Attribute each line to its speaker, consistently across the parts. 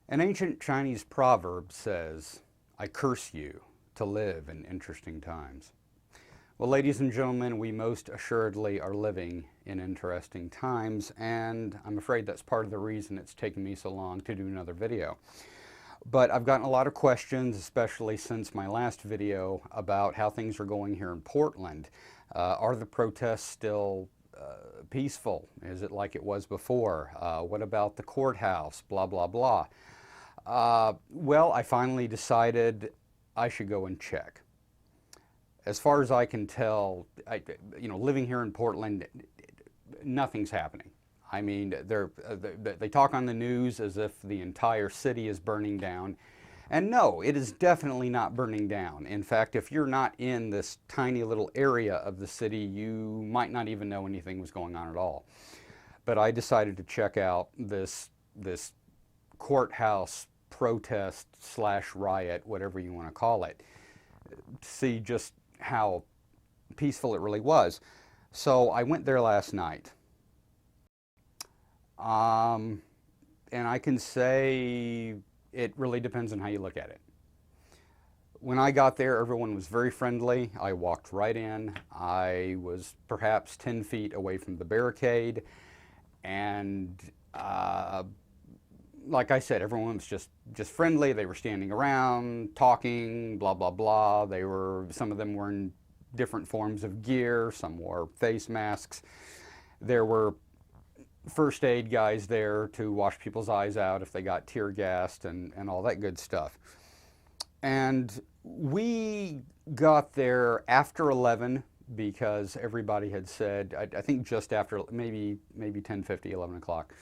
Speaker 1: An ancient Chinese proverb says, "I curse you to live in interesting times." Well, ladies and gentlemen, we most assuredly are living in interesting times, and I'm afraid that's part of the reason it's taken me so long to do another video. But I've gotten a lot of questions, especially since my last video, about how things are going here in Portland. Are the protests still peaceful? Is it like it was before? What about the courthouse? Blah, blah, blah. Well, I finally decided I should go and check. As far as I can tell, living here in Portland, nothing's happening. I mean, they talk on the news as if the entire city is burning down. And no, it is definitely not burning down. In fact, if you're not in this tiny little area of the city, you might not even know anything was going on at all. But I decided to check out this courthouse protest / riot, whatever you want to call it, to see just how peaceful it really was. So I went there last night. And I can say it really depends on how you look at it. When I got there, everyone was very friendly. I walked right in. I was perhaps 10 feet away from the barricade. And like I said, everyone was just friendly. They were standing around, talking, blah, blah, blah. Some of them were in different forms of gear. Some wore face masks. There were first aid guys there to wash people's eyes out if they got tear gassed and all that good stuff. And we got there after 11 because everybody had said, I think just after maybe 10:50, 11 o'clock.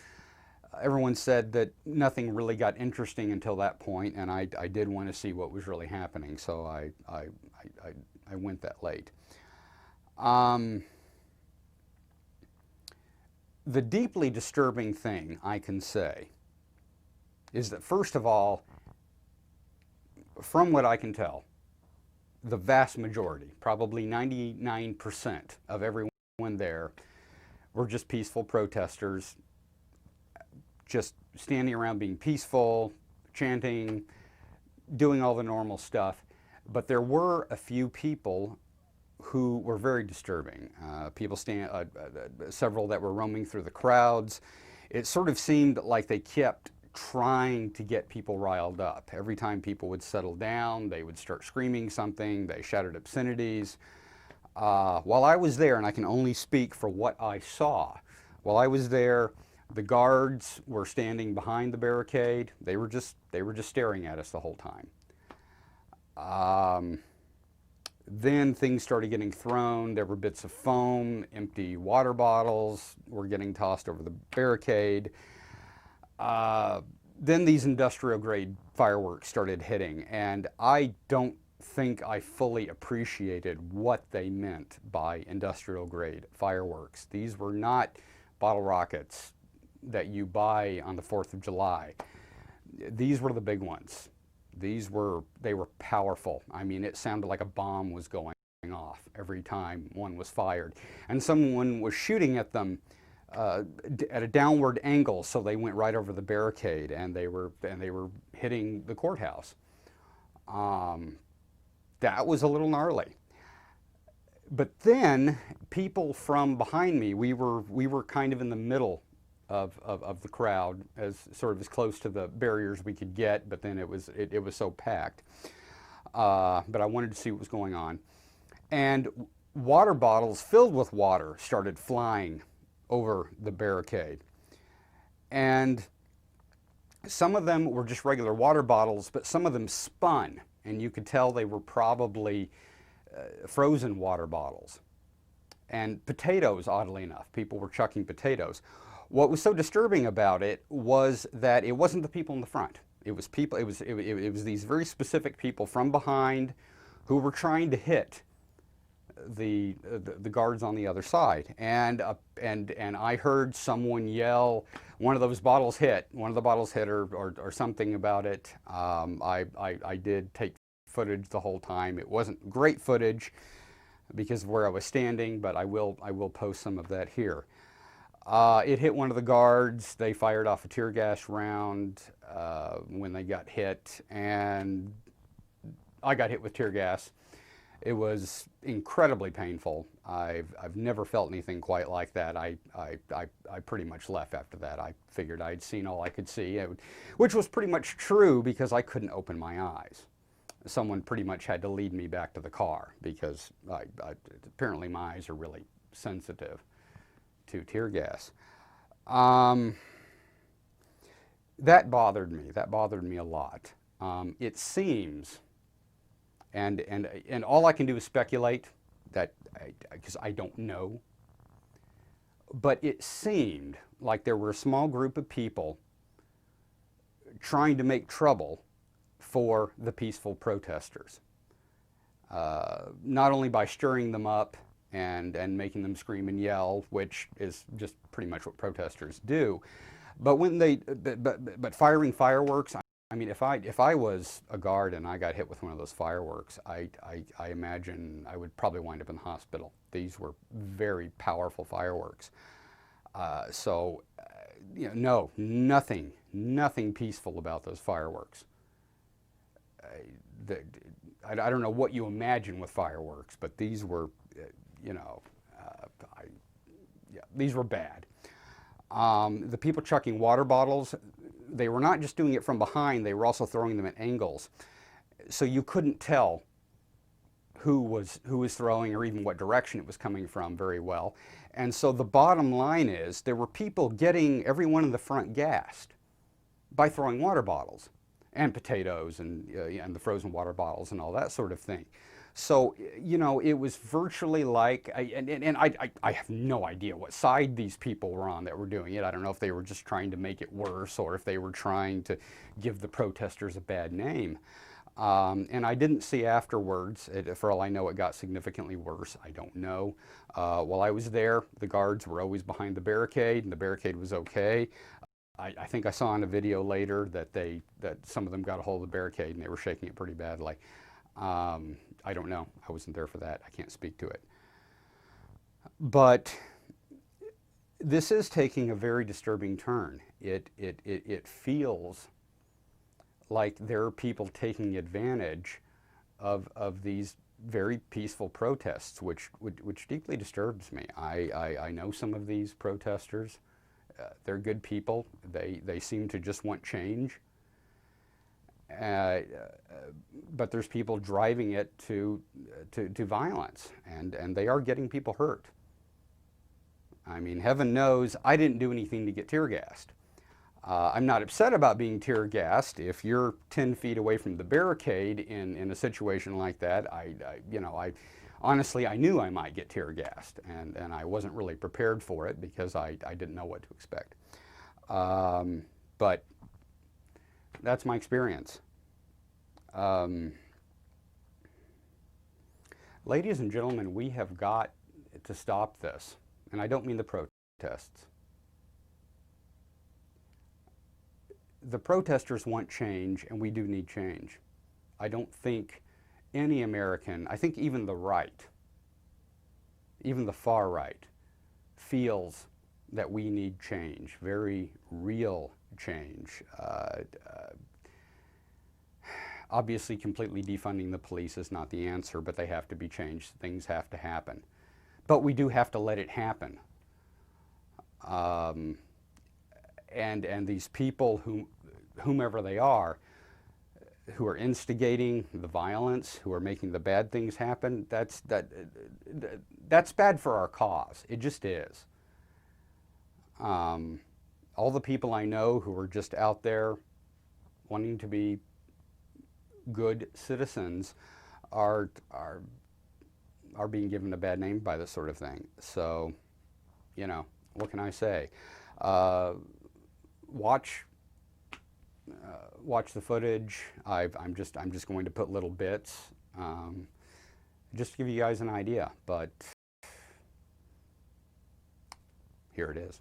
Speaker 1: Everyone said that nothing really got interesting until that point, and I did want to see what was really happening, so I went that late. The deeply disturbing thing I can say is that, first of all, from what I can tell, the vast majority, probably 99% of everyone there, were just peaceful protesters, just standing around being peaceful, chanting, doing all the normal stuff. But there were a few people who were very disturbing. Several that were roaming through the crowds. It sort of seemed like they kept trying to get people riled up. Every time people would settle down, they would start screaming something. They shouted obscenities. While I was there, and I can only speak for what I saw, while I was there, the guards were standing behind the barricade. They were just staring at us the whole time. Then things started getting thrown. There were bits of foam, empty water bottles were getting tossed over the barricade. Then these industrial grade fireworks started hitting, and I don't think I fully appreciated what they meant by industrial grade fireworks. These were not bottle rockets that you buy on the 4th of July. These were the big ones. They were powerful. I mean, it sounded like a bomb was going off every time one was fired. And someone was shooting at them at a downward angle, so they went right over the barricade, and they were hitting the courthouse. That was a little gnarly. But then people from behind me, we were kind of in the middle of the crowd, as sort of as close to the barriers we could get, but then it was so packed. But I wanted to see what was going on. And water bottles filled with water started flying over the barricade. And some of them were just regular water bottles, but some of them spun, and you could tell they were probably frozen water bottles. And potatoes, oddly enough, people were chucking potatoes. What was so disturbing about it was that it wasn't the people in the front. It was people. It was these very specific people from behind who were trying to hit the guards on the other side. And I heard someone yell, "One of those bottles hit. One of the bottles hit," or something about it. I did take footage the whole time. It wasn't great footage because of where I was standing, but I will post some of that here. It hit one of the guards. They fired off a tear gas round when they got hit, and I got hit with tear gas. It was incredibly painful. I've never felt anything quite like that. I pretty much left after that. I figured I'd seen all I could see, which was pretty much true because I couldn't open my eyes. Someone pretty much had to lead me back to the car because apparently my eyes are really sensitive to tear gas. That bothered me. That bothered me a lot. It seems, and all I can do is speculate, that because I don't know, but it seemed like there were a small group of people trying to make trouble for the peaceful protesters, not only by stirring them up and making them scream and yell, which is just pretty much what protesters do, but when but firing fireworks. I mean, if I was a guard and I got hit with one of those fireworks, I imagine I would probably wind up in the hospital. These were very powerful fireworks. You know, no, nothing peaceful about those fireworks. I don't know what you imagine with fireworks, but these were, you know, these were bad. The people chucking water bottles, they were not just doing it from behind, they were also throwing them at angles. So you couldn't tell who was throwing or even what direction it was coming from very well. And so the bottom line is there were people getting everyone in the front gassed by throwing water bottles and potatoes and the frozen water bottles and all that sort of thing. So, you know, it was virtually like, I have no idea what side these people were on that were doing it. I don't know if they were just trying to make it worse or if they were trying to give the protesters a bad name. And I didn't see afterwards. For all I know, it got significantly worse. I don't know. While I was there, the guards were always behind the barricade, and the barricade was okay. I think I saw in a video later that some of them got a hold of the barricade and they were shaking it pretty badly. I don't know. I wasn't there for that. I can't speak to it. But this is taking a very disturbing turn. It feels like there are people taking advantage of these very peaceful protests, which deeply disturbs me. I know some of these protesters. They're good people. They seem to just want change. But there's people driving it to violence, and they are getting people hurt. I mean, heaven knows I didn't do anything to get tear gassed. I'm not upset about being tear gassed. If you're 10 feet away from the barricade in a situation like that, honestly, I knew I might get tear gassed, and I wasn't really prepared for it because I didn't know what to expect. But that's my experience. Ladies and gentlemen, we have got to stop this, and I don't mean the protests. The protesters want change, and we do need change. I don't think any American, I think even the right, even the far right, feels that we need change, very real change. Obviously, completely defunding the police is not the answer, but they have to be changed. Things have to happen. But we do have to let it happen. And these people, whomever they are, who are instigating the violence, who are making the bad things happen, that's bad for our cause. It just is. All the people I know who are just out there wanting to be good citizens are being given a bad name by this sort of thing. So, you know, what can I say? Watch the footage. I'm just going to put little bits, just to give you guys an idea. But here it is.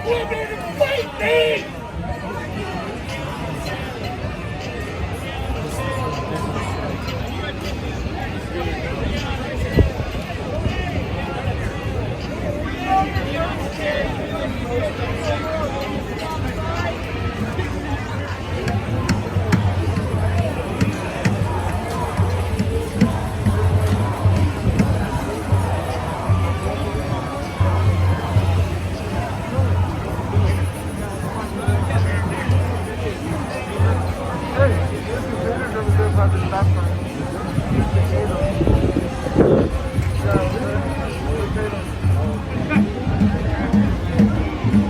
Speaker 2: women to fight me!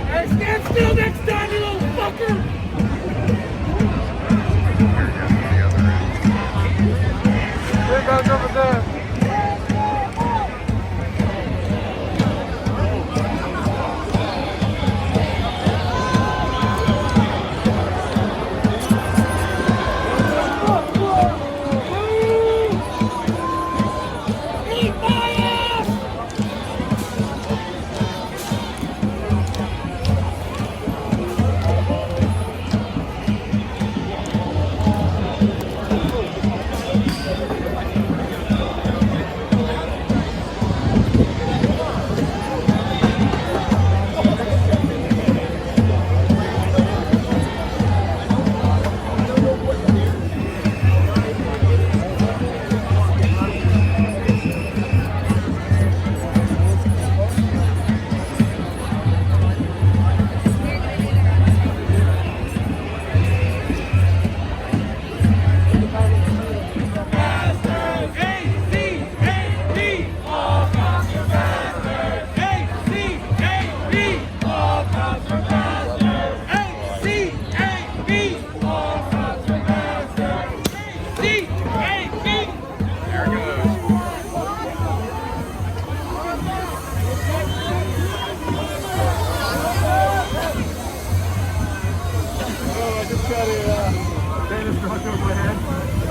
Speaker 2: Hey, stand still next time, you little fucker! There goes over there.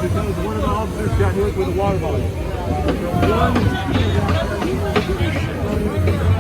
Speaker 2: Because one of the officers got hit with a water bottle. One